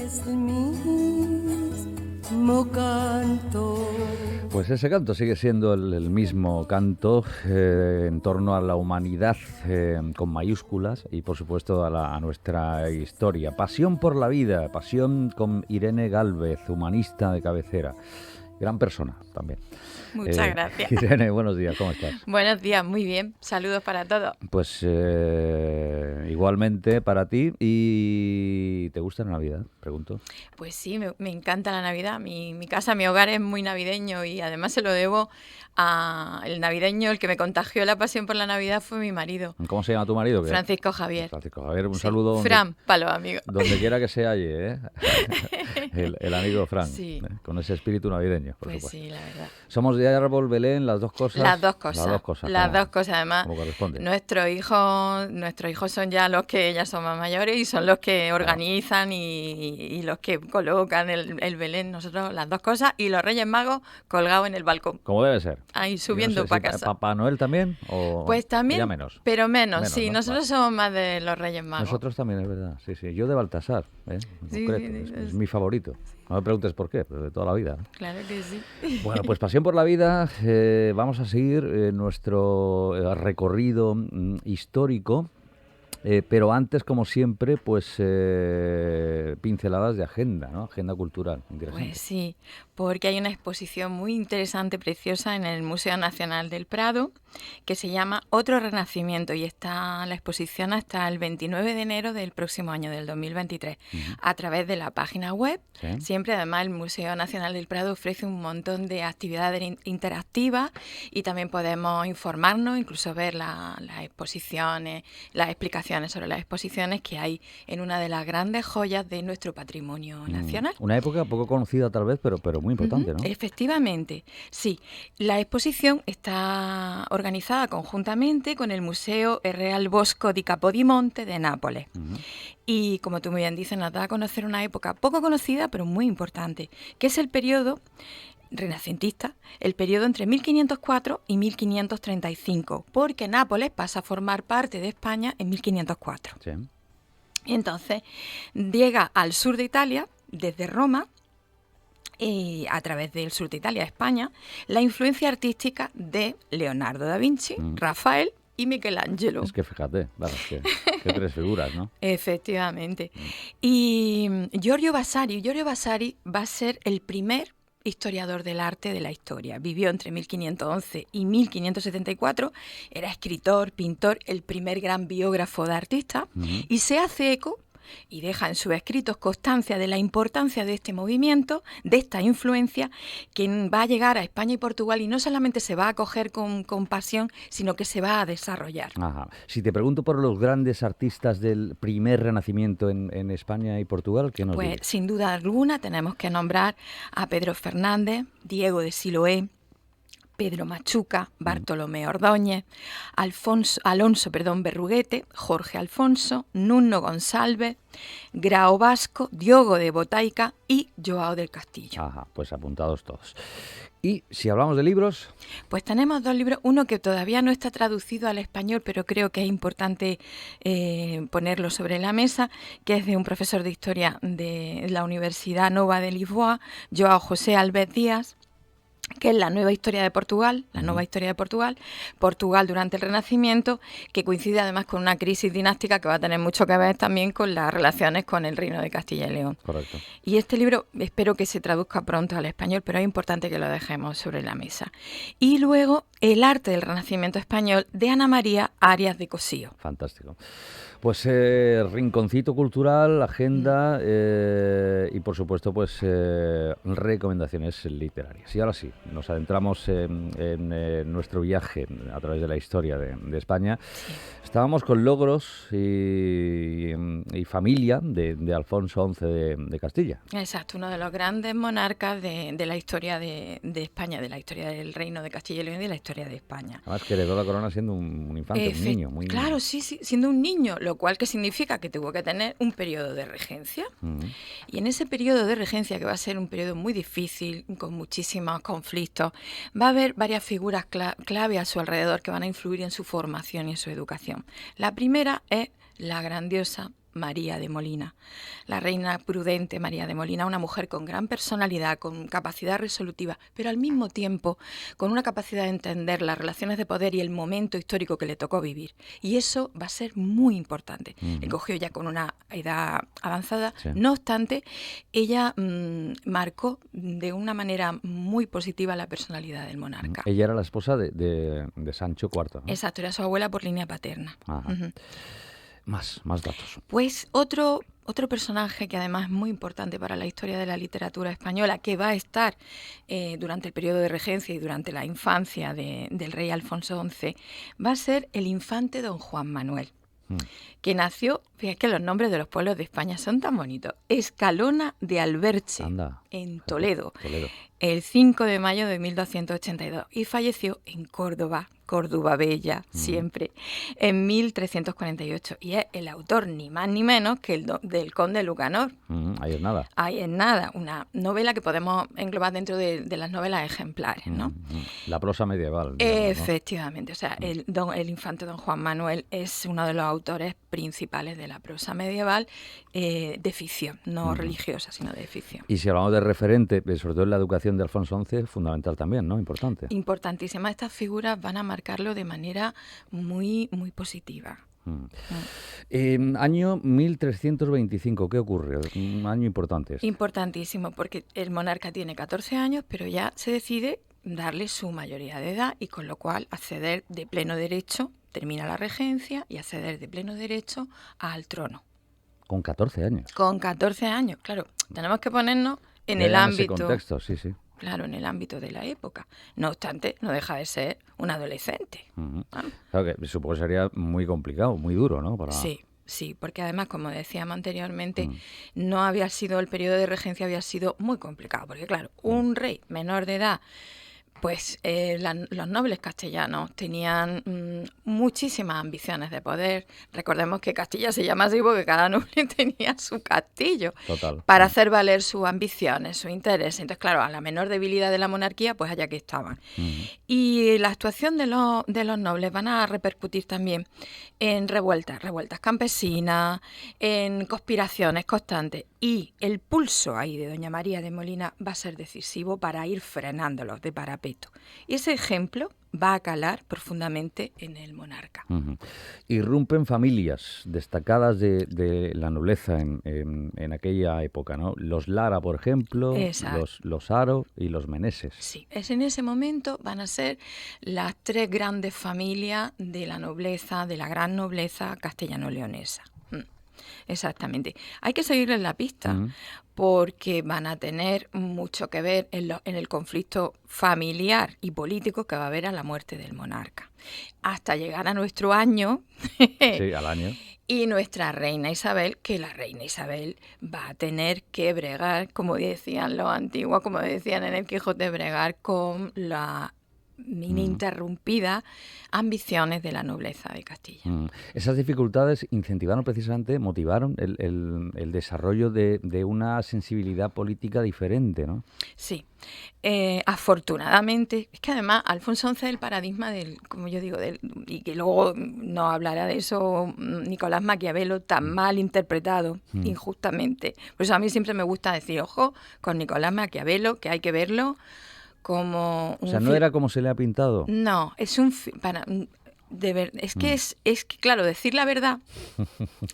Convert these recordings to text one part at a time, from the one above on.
es el mismo canto. Pues ese canto sigue siendo el mismo canto en torno a la humanidad con mayúsculas y por supuesto a nuestra historia. Pasión por la vida, pasión con Irene Gálvez, humanista de cabecera. Gran persona también. Muchas gracias. Irene, buenos días, ¿cómo estás? Buenos días, muy bien. Saludos para todos. Pues igualmente para ti. ¿Y te gusta la Navidad? Pregunto. Pues sí, me encanta la Navidad. Mi casa, mi hogar es muy navideño y además se lo debo a el navideño. El que me contagió la pasión por la Navidad fue mi marido. ¿Cómo se llama tu marido? Francisco Javier. Francisco Javier, un Sí. saludo. Fran, para los amigos. Donde quiera que se halle, ¿eh? el amigo Fran, Sí. Con ese espíritu navideño, por Pues supuesto. sí, la verdad. Somos de árbol, Belén, las dos cosas. Las dos cosas. Las dos cosas, además. Como corresponde. Nuestros hijos son ya los que ya son más mayores y son los que organizan y los que colocan el Belén. Nosotros las dos cosas y los Reyes Magos colgados en el balcón. Como debe ser. Ahí subiendo para casa. ¿Papá Noel también? O Pues también, ya menos. pero menos, sí. ¿no? Nosotros somos más de los Reyes Magos. Nosotros también, es verdad. Sí, sí. Yo de Baltasar, en Sí, concreto. sí, Es mi favorito. No me preguntes por qué, pero de toda la vida. Claro que sí. Bueno, pues Pasión por la Vida, vamos a seguir nuestro recorrido histórico, pero antes, como siempre, pues pinceladas de agenda, ¿no? Agenda cultural. Interesante. Pues sí, porque hay una exposición muy interesante, preciosa, en el Museo Nacional del Prado, que se llama Otro Renacimiento, y está la exposición hasta el 29 de enero del próximo año, del 2023, a través de la página web. Sí. Siempre, además, el Museo Nacional del Prado ofrece un montón de actividades interactivas y también podemos informarnos, incluso ver las exposiciones, las explicaciones sobre las exposiciones que hay en una de las grandes joyas de nuestro patrimonio nacional. Una época poco conocida tal vez, pero muy importante, ¿no? Efectivamente, sí. La exposición está organizada conjuntamente con el Museo Real Bosco di Capodimonte de Nápoles. Y, como tú muy bien dices, nos da a conocer una época poco conocida, pero muy importante, que es el periodo renacentista, el periodo entre 1504 y 1535, porque Nápoles pasa a formar parte de España en 1504. Sí. Y entonces llega al sur de Italia, desde Roma, a través del sur de Italia a España, la influencia artística de Leonardo da Vinci, Rafael y Michelangelo. Es que fíjate, claro, que tres figuras, ¿no? Efectivamente. Y Giorgio Vasari va a ser el primer historiador del arte de la historia. Vivió entre 1511 y 1574, era escritor, pintor, el primer gran biógrafo de artistas, y se hace eco y deja en sus escritos constancia de la importancia de este movimiento, de esta influencia, que va a llegar a España y Portugal y no solamente se va a acoger con pasión, sino que se va a desarrollar. Ajá. Si te pregunto por los grandes artistas del primer Renacimiento en España y Portugal, ¿qué nos Pues dices? sin duda alguna tenemos que nombrar a Pedro Fernández, Diego de Siloé, Pedro Machuca, Bartolomé Ordóñez, Alonso Berruguete, Jorge Alfonso, Nuno González, Grao Vasco, Diogo de Botaica y Joao del Castillo. Ajá, pues apuntados todos. Y si hablamos de libros, Pues tenemos dos libros, uno que todavía no está traducido al español, pero creo que es importante ponerlo sobre la mesa, que es de un profesor de historia de la Universidad Nova de Lisboa, Joao José Alves Díaz, que es la nueva historia de Portugal, Portugal durante el Renacimiento, que coincide además con una crisis dinástica que va a tener mucho que ver también con las relaciones con el Reino de Castilla y León. correcto. Y este libro espero que se traduzca pronto al español, pero es importante que lo dejemos sobre la mesa. Y luego, El arte del Renacimiento español, de Ana María Arias de Cosío. Fantástico. Pues rinconcito cultural, agenda y por supuesto pues recomendaciones literarias. Y ahora sí, nos adentramos en nuestro viaje a través de la historia de España. Sí. Estábamos con logros y familia de Alfonso XI de Castilla. Exacto, uno de los grandes monarcas de la historia de España, de la historia del Reino de Castilla y León y de la historia de España. Además que heredó la corona siendo un infante, un niño. Muy Claro, sí, siendo un niño, lo cual que significa que tuvo que tener un periodo de regencia. Y en ese periodo de regencia, que va a ser un periodo muy difícil, con muchísimos conflictos, va a haber varias figuras clave a su alrededor que van a influir en su formación y en su educación. La primera es la grandiosa María de Molina, la reina prudente María de Molina, una mujer con gran personalidad, con capacidad resolutiva, pero al mismo tiempo con una capacidad de entender las relaciones de poder y el momento histórico que le tocó vivir. Y eso va a ser muy importante. Le cogió ya con una edad avanzada. Sí. No obstante, ella marcó de una manera muy positiva la personalidad del monarca. Ella era la esposa de Sancho IV, ¿no? Exacto, era su abuela por línea paterna. Ajá. Más datos. Pues otro personaje que además es muy importante para la historia de la literatura española, que va a estar durante el periodo de regencia y durante la infancia del rey Alfonso XI, va a ser el infante don Juan Manuel, que nació, fíjate que los nombres de los pueblos de España son tan bonitos, Escalona de Alberche, Anda. en Toledo, Toledo, el 5 de mayo de 1282, y falleció en Córdoba, Córdoba Bella, siempre, en 1348. Y es el autor ni más ni menos que del Conde Lucanor. Ahí es nada. Ahí es nada, una novela que podemos englobar dentro de las novelas ejemplares, ¿no? La prosa medieval. Digamos, Efectivamente, o sea, el infante don Juan Manuel es uno de los autores principales de la prosa medieval de ficción, no religiosa, sino de ficción. Y si hablamos de referente, sobre todo en la educación de Alfonso XI, fundamental también, ¿no? Importante. Importantísimas. Estas figuras van a marcarlo de manera muy, muy positiva. Año 1325, ¿qué ocurre? Un año importante. Importantísimo, porque el monarca tiene 14 años, pero ya se decide darle su mayoría de edad y con lo cual acceder de pleno derecho, termina la regencia y acceder de pleno derecho al trono. Con 14 años. Con 14 años, claro. Tenemos que ponernos en el ámbito. En ese contexto, sí, sí. Claro, en el ámbito de la época. No obstante, no deja de ser un adolescente. Claro que supongo que sería muy complicado, muy duro, ¿no? Sí, porque además, como decíamos anteriormente, no había sido, el periodo de regencia había sido muy complicado, porque claro, un rey menor de edad, pues los nobles castellanos tenían muchísimas ambiciones de poder. Recordemos que Castilla se llama así porque cada noble tenía su castillo. Total. Para hacer valer sus ambiciones, sus intereses. Entonces, claro, a la menor debilidad de la monarquía, pues allá que estaban. Y la actuación de los nobles van a repercutir también en revueltas campesinas, en conspiraciones constantes. Y el pulso ahí de doña María de Molina va a ser decisivo para ir frenándolos de parapeto. Y ese ejemplo va a calar profundamente en el monarca. Irrumpen familias destacadas de la nobleza en aquella época, ¿no? Los Lara, por ejemplo, los Haro y los Meneses. Sí, es en ese momento van a ser las tres grandes familias de la nobleza, de la gran nobleza castellano-leonesa. Exactamente. Hay que seguirles la pista porque van a tener mucho que ver en el conflicto familiar y político que va a haber a la muerte del monarca. Hasta llegar a nuestro año. Sí, al año. Y nuestra reina Isabel, que la reina Isabel va a tener que bregar, como decían los antiguos, como decían en el Quijote, bregar con la ininterrumpida ambiciones de la nobleza de Castilla. Esas dificultades incentivaron precisamente, motivaron el desarrollo de una sensibilidad política diferente, ¿no? Sí. Afortunadamente, es que además Alfonso XI es el paradigma del, como yo digo, y que luego no hablará de eso Nicolás Maquiavelo, tan mal interpretado injustamente. Por eso a mí siempre me gusta decir, ojo, con Nicolás Maquiavelo, que hay que verlo como o sea, no era como se le ha pintado. No, es es que claro, decir la verdad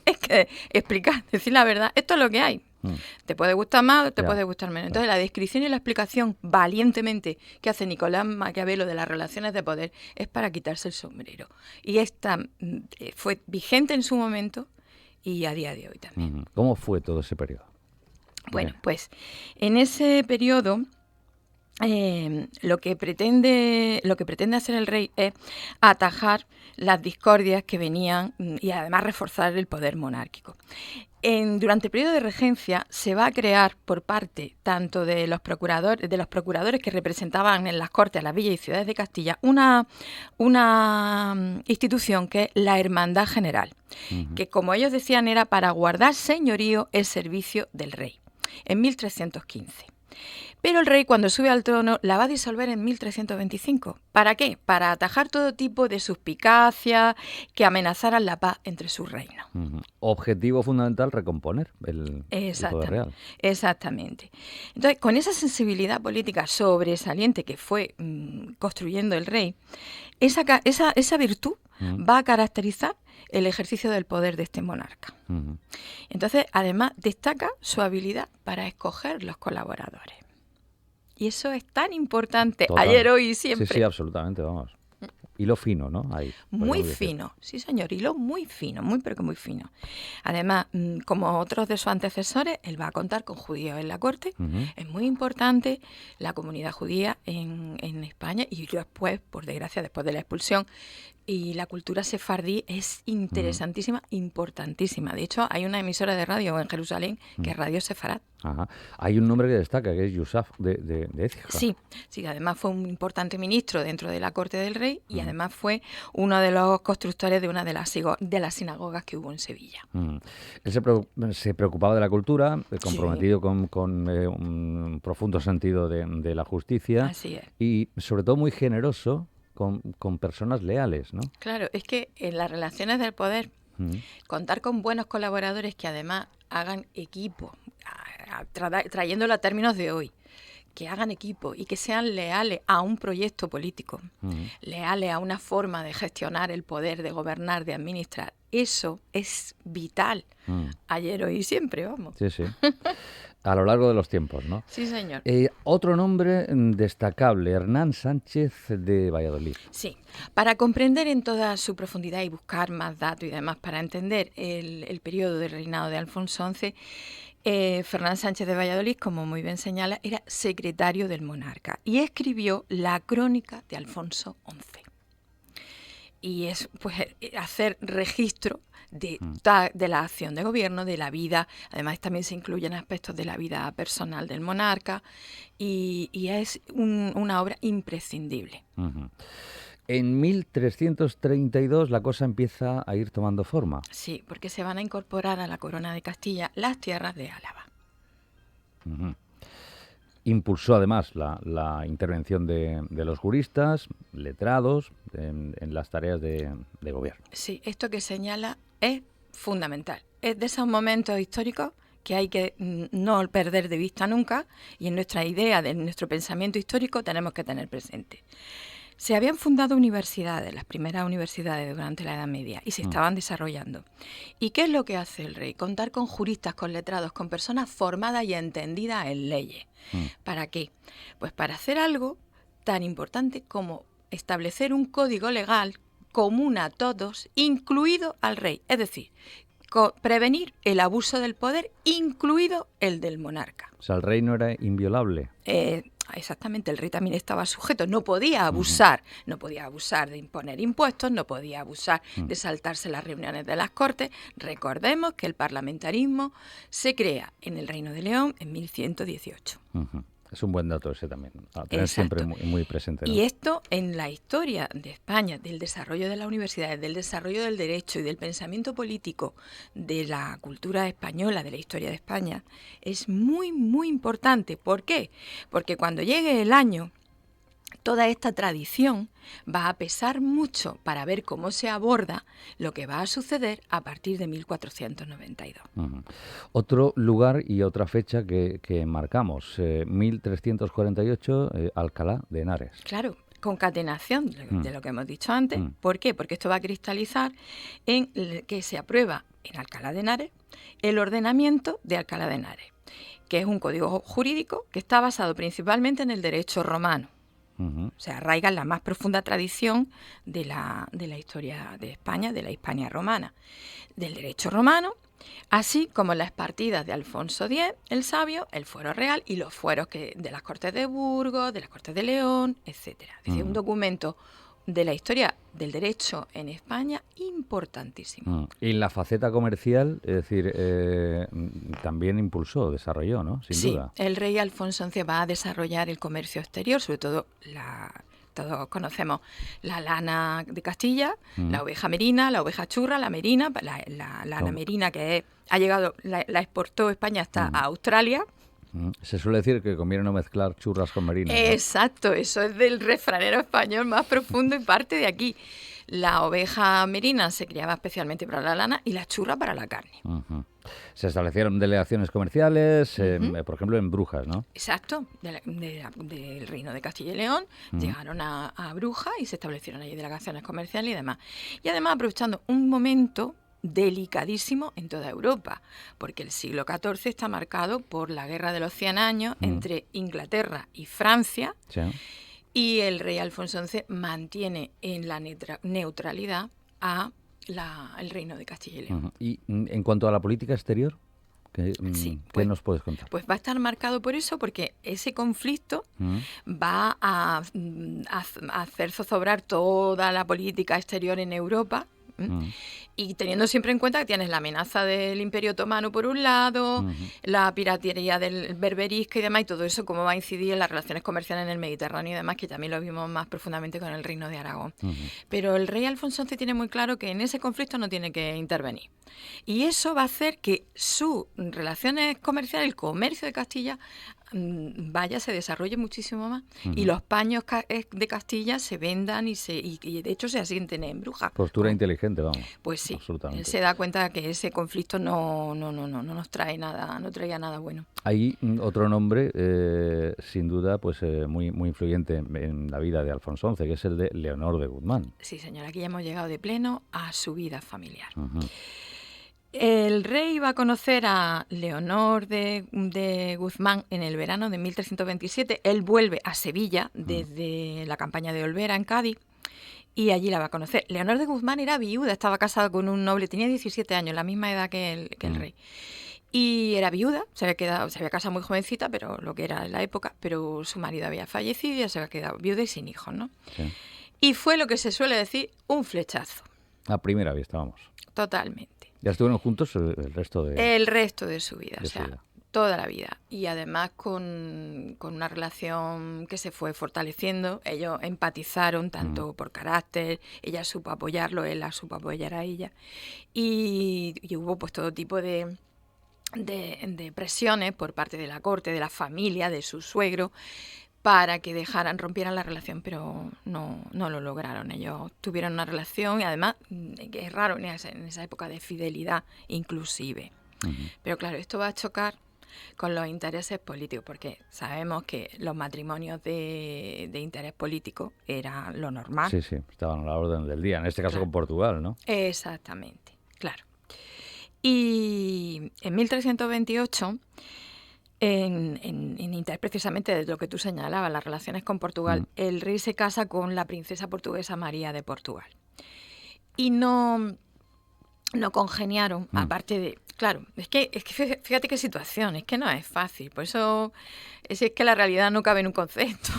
es que decir la verdad, esto es lo que hay. Te puede gustar más o te puede gustar menos. Entonces, la descripción y la explicación valientemente que hace Nicolás Maquiavelo de las relaciones de poder es para quitarse el sombrero. Y esta fue vigente en su momento y a día de hoy también. ¿Cómo fue todo ese periodo? Bueno, pues en ese periodo lo que pretende hacer el rey es atajar las discordias que venían y además reforzar el poder monárquico. Durante el periodo de regencia se va a crear por parte tanto de los procuradores que representaban en las Cortes a las villas y ciudades de Castilla una institución que es la Hermandad General, que como ellos decían era para guardar señorío el servicio del rey, en 1315. Pero el rey, cuando sube al trono, la va a disolver en 1325. ¿Para qué? Para atajar todo tipo de suspicacias que amenazaran la paz entre sus reinos. Objetivo fundamental, recomponer el poder real. Exactamente. Entonces, con esa sensibilidad política sobresaliente que fue construyendo el rey, esa virtud va a caracterizar el ejercicio del poder de este monarca. Entonces, además, destaca su habilidad para escoger los colaboradores. Y eso es tan importante. Total. Ayer, hoy y siempre. Sí, absolutamente, vamos. Hilo fino, ¿no? Ahí, muy fino, sí señor, hilo muy fino, pero que muy fino. Además, como otros de sus antecesores, él va a contar con judíos en la corte. Es muy importante la comunidad judía en España y después, por desgracia, después de la expulsión. Y la cultura sefardí es interesantísima, importantísima. De hecho, hay una emisora de radio en Jerusalén que es Radio Sefarad. Ajá. Hay un nombre que destaca, que es Yusuf de Écija. Sí, además fue un importante ministro dentro de la corte del rey y además fue uno de los constructores de una de las sinagogas que hubo en Sevilla. Él se preocupaba de la cultura, comprometido con un profundo sentido de la justicia. Así es. Y sobre todo muy generoso con personas leales, ¿no? Claro, es que en las relaciones del poder, contar con buenos colaboradores que además hagan equipo, trayéndolo a términos de hoy, que hagan equipo y que sean leales a un proyecto político, leales a una forma de gestionar el poder, de gobernar, de administrar, eso es vital. Ayer, hoy y siempre, vamos. Sí. A lo largo de los tiempos, ¿no? Sí, señor. Otro nombre destacable, Hernán Sánchez de Valladolid. Sí, para comprender en toda su profundidad y buscar más datos y demás, para entender el periodo del reinado de Alfonso XI, Fernán Sánchez de Valladolid, como muy bien señala, era secretario del monarca y escribió la crónica de Alfonso XI. Y es pues hacer registro de la acción de gobierno, de la vida. Además, también se incluyen aspectos de la vida personal del monarca y es una obra imprescindible. En 1332 la cosa empieza a ir tomando forma. Sí, porque se van a incorporar a la corona de Castilla las tierras de Álava. Impulsó además la intervención de los juristas, letrados, en las tareas de gobierno. Sí, esto que señala es fundamental. Es de esos momentos históricos que hay que no perder de vista nunca y en nuestra idea, de nuestro pensamiento histórico, tenemos que tener presente. Se habían fundado universidades, las primeras universidades durante la Edad Media, y se estaban desarrollando. ¿Y qué es lo que hace el rey? Contar con juristas, con letrados, con personas formadas y entendidas en leyes. ¿Para qué? Pues para hacer algo tan importante como establecer un código legal común a todos, incluido al rey. Es decir, prevenir el abuso del poder, incluido el del monarca. O sea, el rey no era inviolable. Exactamente, el rey también estaba sujeto, no podía abusar de imponer impuestos, no podía abusar de saltarse las reuniones de las Cortes. Recordemos que el parlamentarismo se crea en el Reino de León en 1118. Es un buen dato ese también, a tener siempre muy presente, ¿no? Y esto en la historia de España, del desarrollo de las universidades, del desarrollo del derecho y del pensamiento político de la cultura española, de la historia de España, es muy, muy importante. ¿Por qué? Porque cuando llegue el año, toda esta tradición va a pesar mucho para ver cómo se aborda lo que va a suceder a partir de 1492. Otro lugar y otra fecha que marcamos, 1348, Alcalá de Henares. Claro, concatenación de lo que hemos dicho antes. ¿Por qué? Porque esto va a cristalizar en que se aprueba en Alcalá de Henares el ordenamiento de Alcalá de Henares, que es un código jurídico que está basado principalmente en el derecho romano. O sea, arraiga en la más profunda tradición de la historia de España, de la Hispania romana, del derecho romano, así como las partidas de Alfonso X, el Sabio, el fuero real y los fueros de las Cortes de Burgos, de las Cortes de León, etcétera. Es decir, un documento de la historia del derecho en España importantísimo. Y en la faceta comercial, es decir, también impulsó, desarrolló, ¿no? Sin duda. Sí, el rey Alfonso XI va a desarrollar el comercio exterior, sobre todo todos conocemos la lana de Castilla, la oveja merina, la oveja churra, la merina, la lana merina que ha llegado, la exportó España hasta a Australia. Se suele decir que conviene no mezclar churras con merinas, ¿no? Exacto, eso es del refranero español más profundo y parte de aquí. La oveja merina se criaba especialmente para la lana y la churra para la carne. Ujú. Se establecieron delegaciones comerciales, por ejemplo, en Brujas, ¿no? Exacto, del Reino de Castilla y León, llegaron a Brujas y se establecieron allí delegaciones comerciales y demás. Y además aprovechando un momento delicadísimo en toda Europa, porque el siglo XIV está marcado por la Guerra de los 100 años entre Inglaterra y Francia, Sí. y el rey Alfonso XI mantiene en la neutralidad a el Reino de Castilla y León. Ujú. Y en cuanto a la política exterior, Sí, ¿qué pues, nos puedes contar? pues va a estar marcado por eso, porque ese conflicto va a hacer zozobrar toda la política exterior en Europa. Y teniendo siempre en cuenta que tienes la amenaza del Imperio Otomano por un lado, la piratería del berberisca y demás, y todo eso cómo va a incidir en las relaciones comerciales en el Mediterráneo y demás, que también lo vimos más profundamente con el Reino de Aragón. Pero el rey Alfonso XI tiene muy claro que en ese conflicto no tiene que intervenir. Y eso va a hacer que sus relaciones comerciales, el comercio de Castilla, se desarrolle muchísimo más. Y los paños de Castilla se vendan y de hecho se asienten en Brujas. Postura inteligente, vamos. Pues sí, él Absolutamente. se da cuenta que ese conflicto no nos trae nada, no traía nada bueno. Hay otro nombre, sin duda, pues muy influyente en la vida de Alfonso XI, que es el de Leonor de Guzmán. Sí, señora, aquí ya hemos llegado de pleno a su vida familiar. El rey va a conocer a Leonor de Guzmán en el verano de 1327. Él vuelve a Sevilla desde la campaña de Olvera en Cádiz y allí la va a conocer. Leonor de Guzmán era viuda, estaba casada con un noble, tenía 17 años, la misma edad que el rey. Y era viuda, se había casado muy jovencita, pero lo que era en la época, pero su marido había fallecido y ya se había quedado viuda y sin hijos, ¿no? Sí. Y fue lo que se suele decir un flechazo. A primera vista, vamos. Totalmente. Ya estuvieron juntos el resto de... El resto de su vida, de su vida. toda la vida. Y además con una relación que se fue fortaleciendo. Ellos empatizaron tanto por carácter, ella supo apoyarlo, él la supo apoyar a ella. Y hubo pues todo tipo de presiones por parte de la corte, de la familia, de su suegro, para que rompieran la relación, pero no lo lograron. Ellos tuvieron una relación y además, que es raro en esa época, de fidelidad inclusive. Pero claro, esto va a chocar con los intereses políticos, porque sabemos que los matrimonios de interés político era lo normal. Sí, estaban a la orden del día, en este caso con Portugal, ¿no? Exactamente, claro. Y en 1328... En interés precisamente de lo que tú señalabas, las relaciones con Portugal, el rey se casa con la princesa portuguesa María de Portugal. Y no congeniaron, aparte de... Claro, es que fíjate qué situación, es que no es fácil, por eso es que la realidad no cabe en un concepto.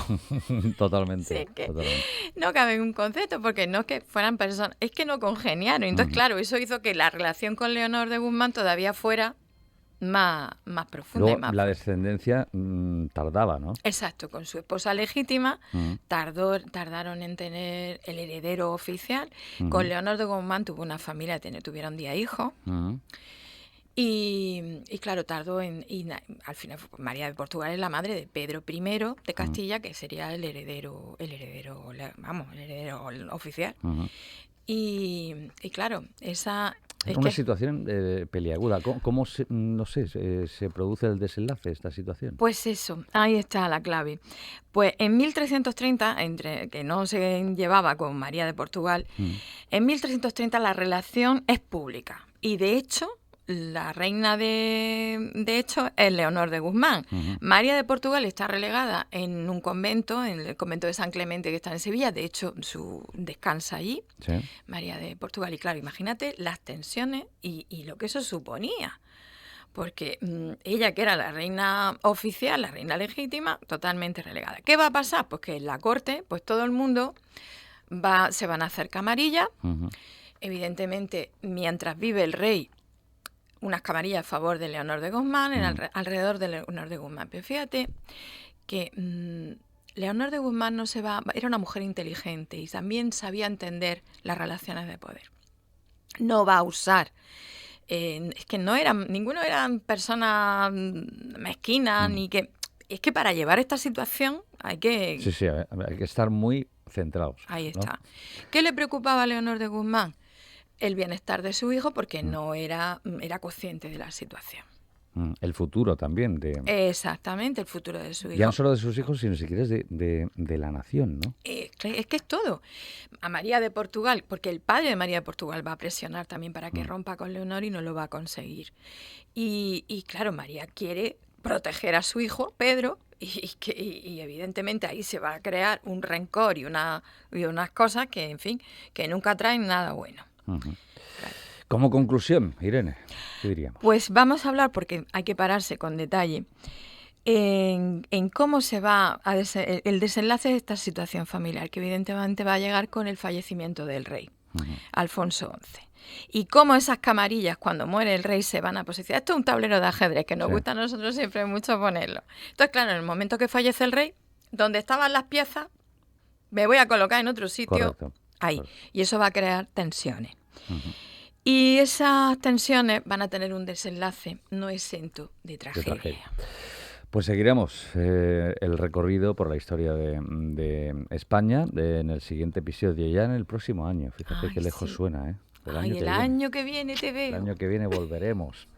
Totalmente, Sí, es que totalmente. no cabe en un concepto, porque no es que fueran personas, es que no congeniaron. Entonces, claro, eso hizo que la relación con Leonor de Guzmán todavía fuera más profunda. Luego, la descendencia tardaba, ¿no? Exacto, con su esposa legítima tardaron en tener el heredero oficial. Con Leonor de Guzmán tuvo una familia, tuvieron 10 hijos. Y claro, tardó al final María de Portugal es la madre de Pedro I de Castilla, que sería el heredero oficial. Y claro, esa... Es una situación peliaguda. ¿Cómo se produce el desenlace de esta situación? Pues eso, ahí está la clave. Pues en 1330, que no se llevaba con María de Portugal, en 1330 la relación es pública. Y de hecho, la reina de hecho es Leonor de Guzmán. María de Portugal está relegada en un convento, en el convento de San Clemente, que está en Sevilla. De hecho, descansa allí, sí. María de Portugal. Y claro, imagínate las tensiones y lo que eso suponía. Porque ella, que era la reina oficial, la reina legítima, totalmente relegada. ¿Qué va a pasar? Pues que en la corte, pues todo el mundo se van a hacer camarillas. Evidentemente, mientras vive el rey, unas camarillas a favor de Leonor de Guzmán, alrededor de Leonor de Guzmán. Pero fíjate que Leonor de Guzmán era una mujer inteligente y también sabía entender las relaciones de poder. No va a usar es que ninguno eran personas mezquinas, ni que... Es que para llevar esta situación hay que... Sí, hay que estar muy centrados. Ahí ¿no? está. ¿Qué le preocupaba a Leonor de Guzmán? El bienestar de su hijo, porque no era consciente de la situación. El futuro también. Exactamente, el futuro de su hijo. Ya no solo de sus hijos, sino si quieres de la nación, ¿no? Es que es todo. A María de Portugal, porque el padre de María de Portugal va a presionar también para que rompa con Leonor y no lo va a conseguir. Y claro, María quiere proteger a su hijo, Pedro, y evidentemente ahí se va a crear un rencor y unas cosas que, en fin, que nunca traen nada bueno. Uh-huh. Claro. Como conclusión, Irene, ¿qué diríamos? Pues vamos a hablar, porque hay que pararse con detalle, en cómo se va el desenlace de esta situación familiar, que evidentemente va a llegar con el fallecimiento del rey, Alfonso XI. Y cómo esas camarillas, cuando muere el rey, se van a posicionar. Esto es un tablero de ajedrez, que nos gusta a nosotros siempre mucho ponerlo. Entonces, claro, en el momento que fallece el rey, donde estaban las piezas, me voy a colocar en otro sitio. Correcto. Ahí. Correcto. Y eso va a crear tensiones. Y esas tensiones van a tener un desenlace no exento de tragedia. Pues seguiremos el recorrido por la historia de España en el siguiente episodio, ya en el próximo año. Fíjate qué lejos suena, ¿eh? El año que viene te veo. El año que viene volveremos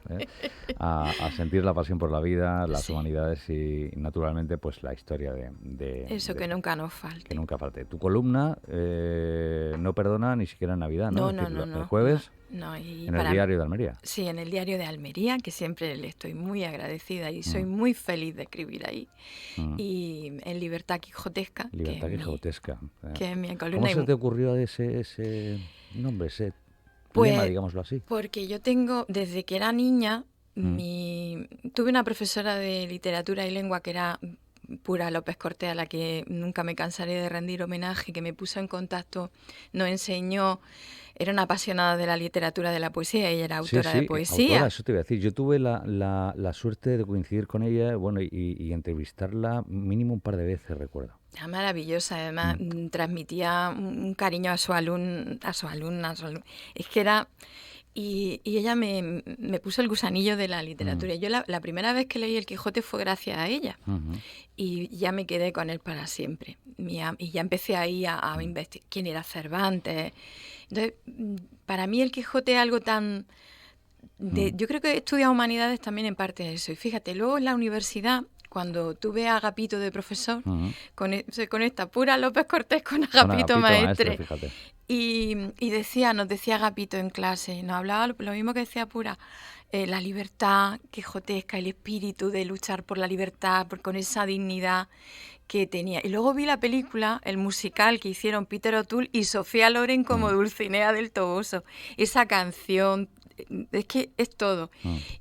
a sentir la pasión por la vida, las humanidades y, naturalmente, pues la historia de eso que nunca nos falte. Que nunca falte. Tu columna no perdona ni siquiera en Navidad, ¿no? No. El jueves y en el Diario de Almería. Sí, en el Diario de Almería, que siempre le estoy muy agradecida y soy muy feliz de escribir ahí. Y en Libertad Quijotesca. Libertad Quijotesca. Que es mi columna. ¿Cómo se te ocurrió ese nombre, ese lema, digámoslo así? Porque yo tengo, desde que era niña, tuve una profesora de literatura y lengua que era Pura López Cortés, a la que nunca me cansaré de rendir homenaje, que me puso en contacto, nos enseñó, era una apasionada de la literatura, de la poesía, ella era autora de poesía. Autora, eso te iba a decir. Yo tuve la suerte de coincidir con ella, bueno, y entrevistarla mínimo un par de veces, recuerdo. Era maravillosa, además transmitía un cariño a su alumna. Es que era... Y ella me puso el gusanillo de la literatura. Yo la primera vez que leí El Quijote fue gracias a ella. Y ya me quedé con él para siempre. Y ya empecé ahí a investigar quién era Cervantes. Entonces, para mí El Quijote es algo tan... Yo creo que he estudiado humanidades también en parte de eso. Y fíjate, luego en la universidad... Cuando tuve a Agapito de profesor, se conecta Pura López Cortés con Agapito maestre. Y nos decía Agapito en clase, nos hablaba lo mismo que decía Pura, la libertad quijotesca, el espíritu de luchar por la libertad, con esa dignidad que tenía. Y luego vi la película, el musical que hicieron Peter O'Toole y Sofía Loren como Dulcinea del Toboso. Esa canción, es que es todo.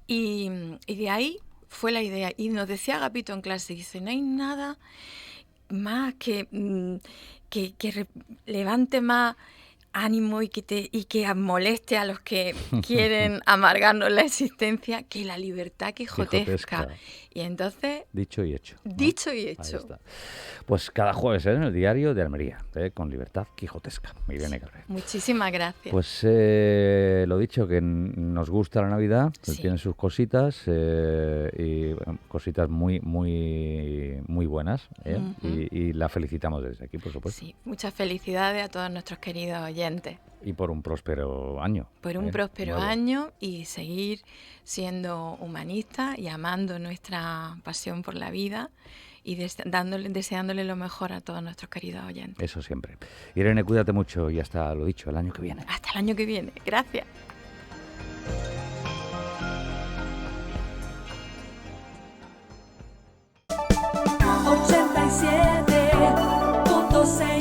Y de ahí fue la idea. Y nos decía Agapito en clase, dice, no hay nada más que levante más ánimo y que moleste a los que quieren amargarnos la existencia, que la libertad quijotesca. Y entonces... Dicho y hecho. Dicho y hecho. Ahí está. Pues cada jueves en el Diario de Almería, con Libertad Quijotesca. Irene Calvet. Muchísimas gracias. Pues lo dicho, que nos gusta la Navidad, que tiene sus cositas y cositas muy, muy, muy buenas. Y la felicitamos desde aquí, por supuesto. Sí, muchas felicidades a todos nuestros queridos oyentes. Y por un próspero año. Por un próspero año y seguir siendo humanistas y amando nuestra pasión por la vida y deseándole lo mejor a todos nuestros queridos oyentes. Eso siempre. Irene, cuídate mucho y hasta lo dicho, el año que viene. Hasta el año que viene. Gracias. 87.6